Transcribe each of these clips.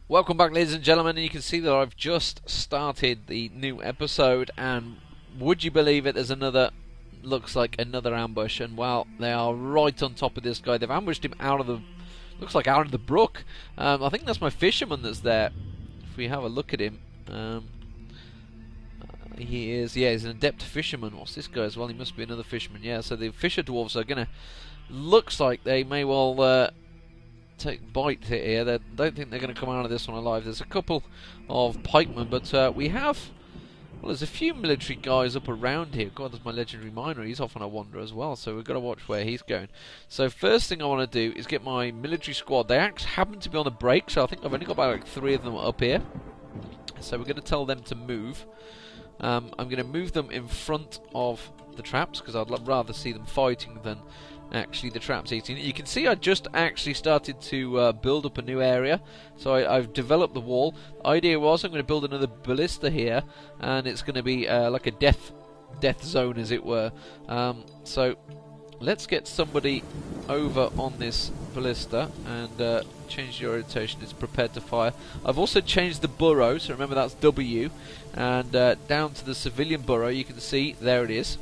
Welcome back, ladies and gentlemen, and you can see that I've just started the new episode, and would you believe it, there's looks like another ambush, and well, they are right on top of this guy. They've ambushed him looks like out of the brook. I think that's my fisherman that's there. If we have a look at him, he's an adept fisherman. What's this guy as well? He must be another fisherman, yeah, so the fisher dwarves are gonna, looks like they may well take bite here. They don't think they're going to come out of this one alive. There's a couple of pikemen, but we have, well, there's a few military guys up around here. God, there's my legendary miner. He's off on a wander as well, so we've got to watch where he's going. So first thing I want to do is get my military squad. They actually happen to be on the break, so I think I've only got about like 3 of them up here. So we're going to tell them to move. I'm going to move them in front of the traps, because I'd rather see them fighting than actually the traps eating it. You can see I just actually started to build up a new area, so I've developed the wall. The idea was I'm going to build another ballista here, and it's going to be like a death zone, as it were. So let's get somebody over on this ballista and change the orientation. It's prepared to fire. I've also changed the burrow, so remember that's W, and down to the civilian burrow you can see there it is.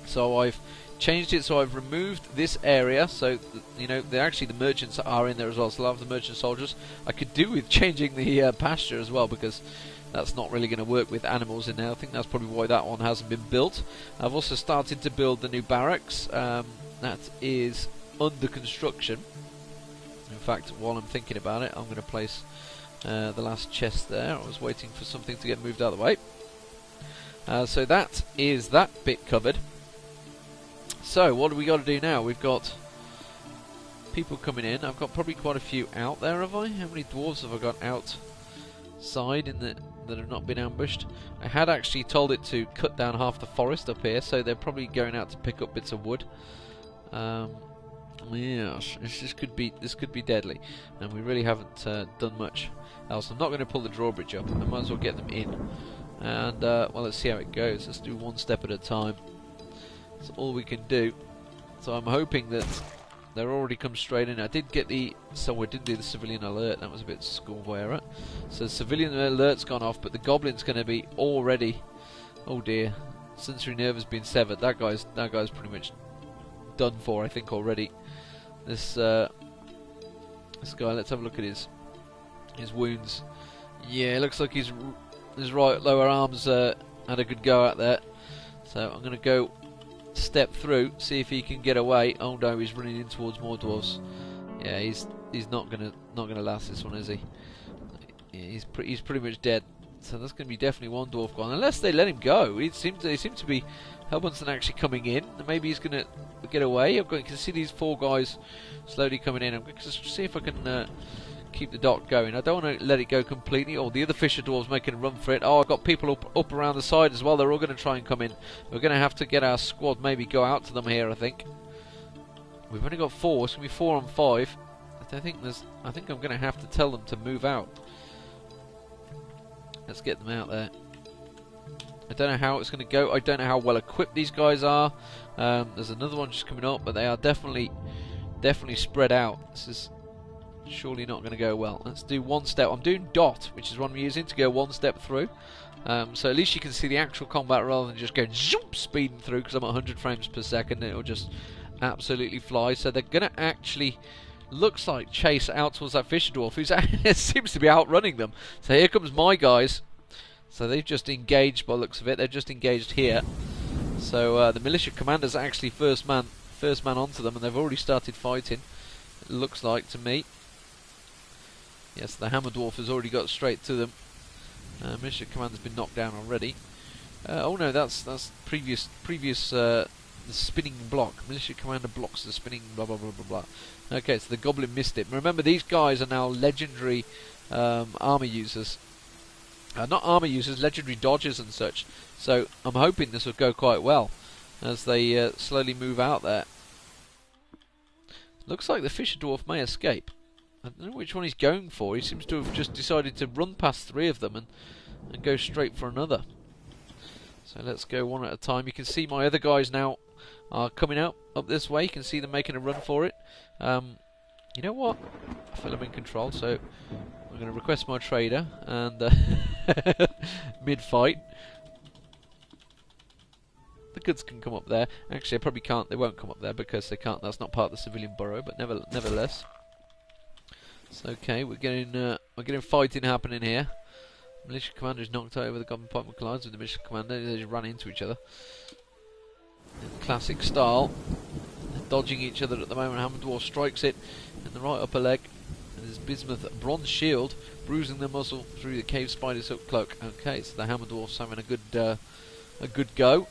So I've changed it, so I've removed this area, so you know actually the merchants are in there as well, so I'll have the merchant soldiers. I could do with changing the pasture as well, because that's not really going to work with animals in there. I think that's probably why that one hasn't been built. I've also started to build the new barracks. That is under construction. In fact, while I'm thinking about it, I'm going to place the last chest there. I was waiting for something to get moved out of the way. So that is that bit covered. So what do we got to do now? We've got people coming in. I've got probably quite a few out there, have I? How many dwarves have I got outside that have not been ambushed? I had actually told it to cut down half the forest up here, so they're probably going out to pick up bits of wood. Yes, this could be deadly, and we really haven't done much else. I'm not going to pull the drawbridge up. I might as well get them in, and well, let's see how it goes. Let's do one step at a time. That's all we can do. So I'm hoping that they're already come straight in. I did do the civilian alert. That was a bit schoolboy error. So civilian alert's gone off, but the goblin's going to be already. Oh dear, sensory nerve has been severed. That guy's pretty much done for, I think, already. This guy. Let's have a look at his wounds. Yeah, it looks like his right lower arms had a good go at that. So I'm going to go step through, see if he can get away. Oh no, he's running in towards more dwarves. Yeah, he's not gonna last this one, is he? Yeah, he's pretty much dead. So that's going to be definitely one dwarf gone, unless they let him go. They seem to be Helbunson actually coming in. Maybe he's going to get away. You can see these 4 guys slowly coming in. I'm going to see if I can keep the dot going. I don't want to let it go completely. Oh, the other fisher dwarves making a run for it. Oh, I've got people up around the side as well. They're all going to try and come in. We're going to have to get our squad, maybe go out to them here, I think. We've only got 4. It's going to be 4 on 5. I think I'm going to have to tell them to move out. Let's get them out there. I don't know how it's going to go. I don't know how well equipped these guys are. There's another one just coming up, but they are definitely spread out. This is surely not going to go well. Let's do one step. I'm doing dot, which is what I'm using to go one step through. So at least you can see the actual combat rather than just going zoom, speeding through, because I'm at 100 frames per second and it'll just absolutely fly. So they're going to actually, looks like, chase out towards that fisher dwarf, who seems to be outrunning them. So here comes my guys. So they've just engaged, by the looks of it. They've just engaged here. So the militia commander's actually first man onto them, and they've already started fighting, it looks like to me. Yes, the hammer dwarf has already got straight to them. Militia commander's been knocked down already. Oh no, that's previous the spinning block. Militia commander blocks the spinning blah blah blah blah blah. Okay, so the goblin missed it. Remember, these guys are now legendary armor users. Not armor users, legendary dodgers and such. So I'm hoping this will go quite well as they slowly move out there. Looks like the fisher dwarf may escape. I don't know which one he's going for. He seems to have just decided to run past 3 of them and go straight for another. So let's go one at a time. You can see my other guys now are coming up this way. You can see them making a run for it. You know what? I feel I'm in control, so I'm going to request my trader and mid-fight. The goods can come up there. Actually, I probably can't. They won't come up there because they can't. That's not part of the civilian borough. But nevertheless, it's okay. We're getting fighting happening here. Militia commander is knocked over. The goblin pikeman collides with the militia commander. They just run into each other in classic style. They're dodging each other at the moment. Hammer Dwarf strikes it in the right upper leg. And there's bismuth bronze shield bruising the muscle through the cave spider's hook cloak. Okay, so the Hammer Dwarf's having a good go.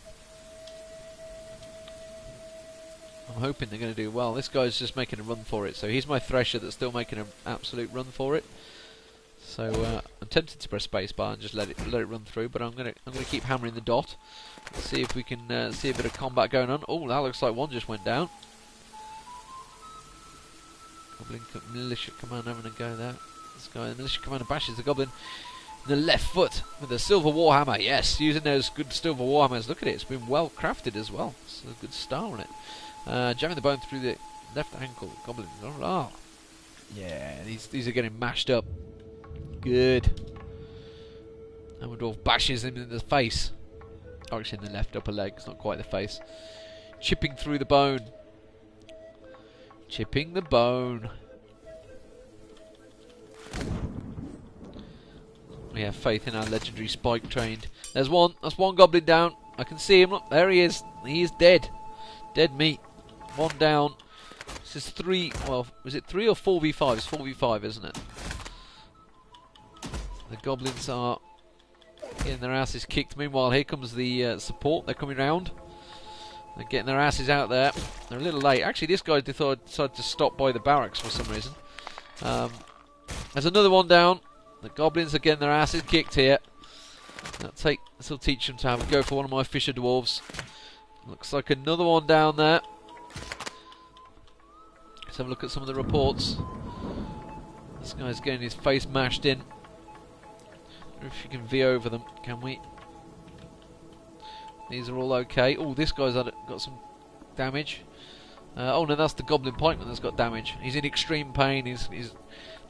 I'm hoping they're going to do well. This guy's just making a run for it, so he's my thresher that's still making an absolute run for it. So I'm tempted to press spacebar and just let it run through, but I'm gonna keep hammering the dot. Let's see if we can see a bit of combat going on. Oh, that looks like one just went down. Goblin militia commander having a go there. This guy, the militia commander, bashes the goblin in the left foot with a silver warhammer. Yes, using those good silver warhammers. Look at it; it's been well crafted as well. It's a good star on it. Jamming the bone through the left ankle. Goblin. Oh, yeah, these are getting mashed up. Good. Hammer Dwarf bashes him in the face. Oh, actually in the left upper leg. It's not quite the face. Chipping through the bone. Chipping the bone. We have faith in our legendary spike trained. There's one. That's one goblin down. I can see him. Look, there he is. He is dead. Dead meat. One down. This is 3. Well, was it 3 or 4v5? It's 4v5, isn't it? The goblins are getting their asses kicked. Meanwhile, here comes the support. They're coming round. They're getting their asses out there. They're a little late. Actually, this guy decided to stop by the barracks for some reason. There's another one down. The goblins are getting their asses kicked here. This will teach them to have a go for one of my fisher dwarves. Looks like another one down there. Let's have a look at some of the reports. This guy's getting his face mashed in. I wonder if you can V over them, can we? These are all okay. Oh, this guy's got some damage. Oh no, that's the goblin pikeman that's got damage. He's in extreme pain. He's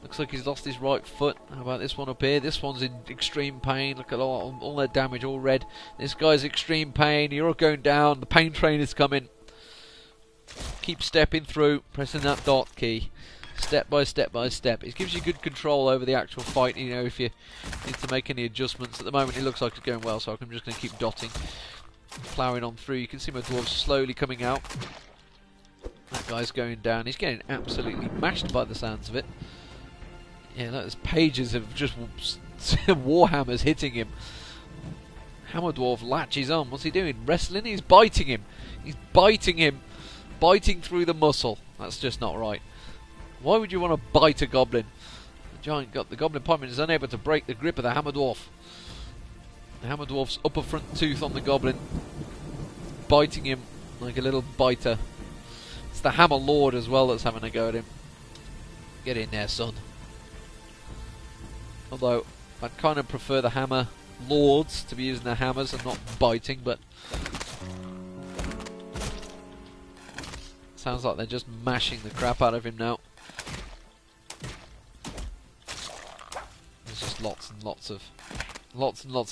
looks like he's lost his right foot. How about this one up here? This one's in extreme pain. Look at all their damage, all red. This guy's extreme pain. You're all going down. The pain train is coming. Keep stepping through, pressing that dot key. Step by step by step. It gives you good control over the actual fight, you know, if you need to make any adjustments. At the moment it looks like it's going well, so I'm just going to keep dotting, ploughing on through. You can see my dwarves slowly coming out. That guy's going down. He's getting absolutely mashed by the sounds of it. Yeah, look, there's pages of just warhammers hitting him. Hammer Dwarf latches on. What's he doing? Wrestling? He's biting him. He's biting him. Biting through the muscle. That's just not right. Why would you want to bite a goblin? The goblin pikeman is unable to break the grip of the Hammer Dwarf. The Hammer Dwarf's upper front tooth on the goblin, biting him like a little biter. It's the Hammer Lord as well that's having a go at him. Get in there, son. Although I'd kind of prefer the Hammer Lords to be using their hammers and not biting, but sounds like they're just mashing the crap out of him now. There's just lots and lots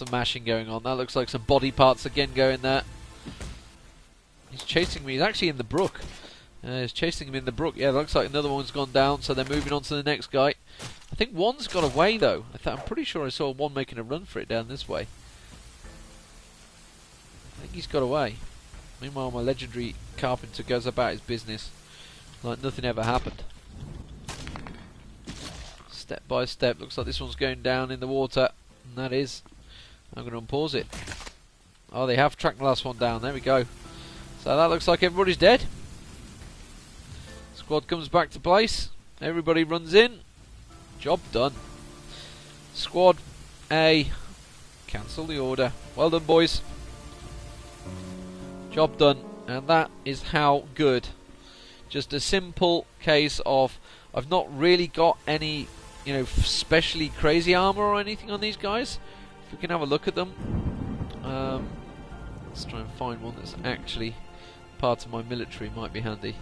of mashing going on. That looks like some body parts again going there. He's chasing me. He's actually in the brook. He's chasing him in the brook. Yeah, it looks like another one's gone down, so they're moving on to the next guy. I think one's got away though. I'm pretty sure I saw one making a run for it down this way. I think he's got away. Meanwhile, my legendary carpenter goes about his business like nothing ever happened. Step by step. Looks like this one's going down in the water. And that is. I'm going to unpause it. Oh, they have tracked the last one down. There we go. So that looks like everybody's dead. Squad comes back to place. Everybody runs in. Job done. Squad A. Cancel the order. Well done, boys. Job done. And that is how good. Just a simple case of I've not really got any, you know, specially crazy armor or anything on these guys. If we can have a look at them. Let's try and find one that's actually part of my military. Might be handy.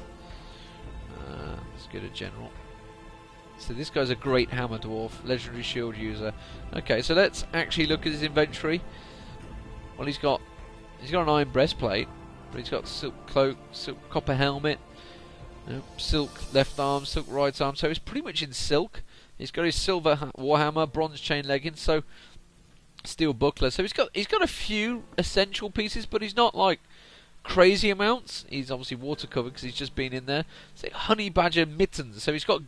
Let's go to general. So this guy's a great hammer dwarf, legendary shield user. Okay, so let's actually look at his inventory. Well, he's got an iron breastplate, but he's got silk cloak, silk copper helmet, silk left arm, silk right arm. So he's pretty much in silk. He's got his silver warhammer, bronze chain leggings, so steel buckler. So he's got a few essential pieces, but he's not like crazy amounts. He's obviously water covered because he's just been in there. So honey badger mittens. So he's got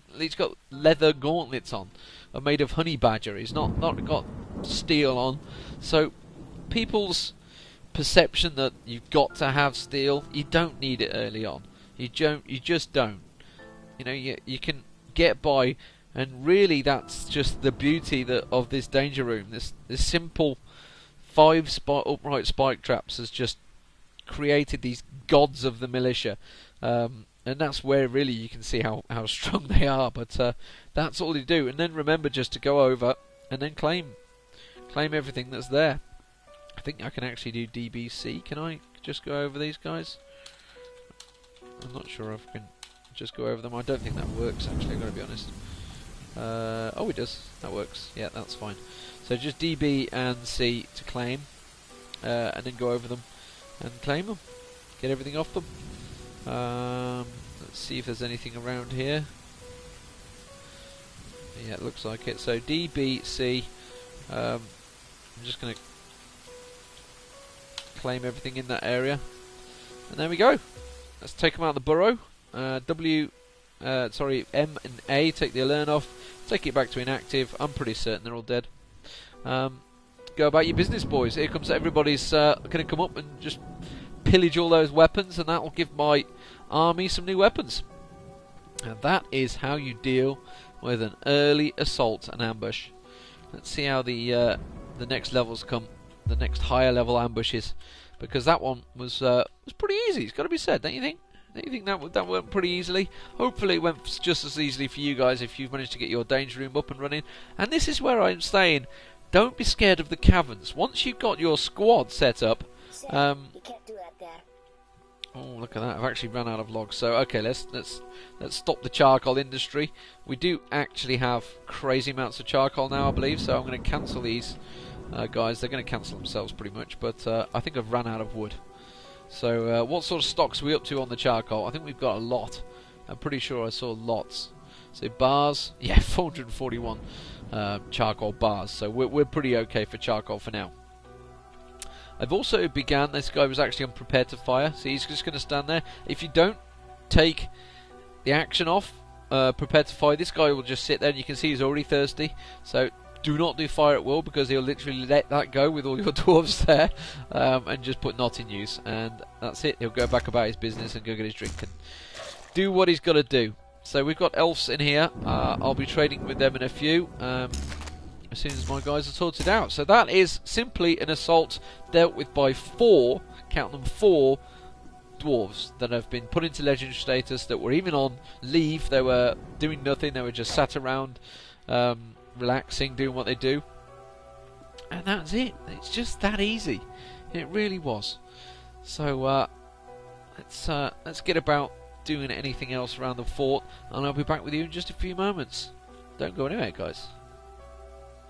leather gauntlets on, are made of honey badger. He's not got steel on. So people's perception that you've got to have steel, you don't need it early on. You just don't. You know, you can get by, and really that's just the beauty of this danger room. This simple 5 upright spike traps has just created these gods of the militia, and that's where really you can see how strong they are. But that's all you do, and then remember just to go over and then claim everything that's there. I think I can actually do DBC. Can I just go over these guys? I'm not sure if I can just go over them. I don't think that works actually, I've got to be honest. Oh, it does. That works. Yeah, that's fine. So just DB and C to claim, and then go over them and claim them. Get everything off them. Let's see if there's anything around here. Yeah, it looks like it. So DBC. I'm just going to claim everything in that area, and there we go. Let's take them out of the burrow. M and A, take the alert off, take it back to inactive. I'm pretty certain they're all dead. Go about your business, boys. Here comes everybody's going to come up and just pillage all those weapons, and that will give my army some new weapons. And that is how you deal with an early assault and ambush. Let's see how the next levels come, the next higher level ambushes, because that one was pretty easy. It's got to be said, don't you think? Don't you think that went pretty easily? Hopefully it went just as easily for you guys if you've managed to get your danger room up and running. And this is where I'm saying, don't be scared of the caverns. Once you've got your squad set up, you can't do that there. oh, look at that! I've actually run out of logs. So okay, let's stop the charcoal industry. We do actually have crazy amounts of charcoal now, I believe. So I'm going to cancel these guys. They're going to cancel themselves pretty much. But I think I've run out of wood. So what sort of stocks are we up to on the charcoal? I think we've got a lot. I'm pretty sure I saw lots. So bars, yeah, 441 charcoal bars. So we're pretty okay for charcoal for now. I've also began, this guy was actually unprepared to fire, so he's just going to stand there. If you don't take the action off, prepared to fire, this guy will just sit there, and you can see he's already thirsty. So do not do fire at will, because he'll literally let that go with all your dwarves there, and just put not in use, and that's it. He'll go back about his business and go get his drink and do what he's got to do. So we've got elves in here. I'll be trading with them in a few, as soon as my guys are sorted out. So that is simply an assault dealt with by 4, count them 4, dwarves that have been put into legendary status, that were even on leave. They were doing nothing, they were just sat around relaxing, doing what they do, and that's it. It's just that easy. It really was. So let's get about doing anything else around the fort, and I'll be back with you in just a few moments. Don't go anywhere, guys.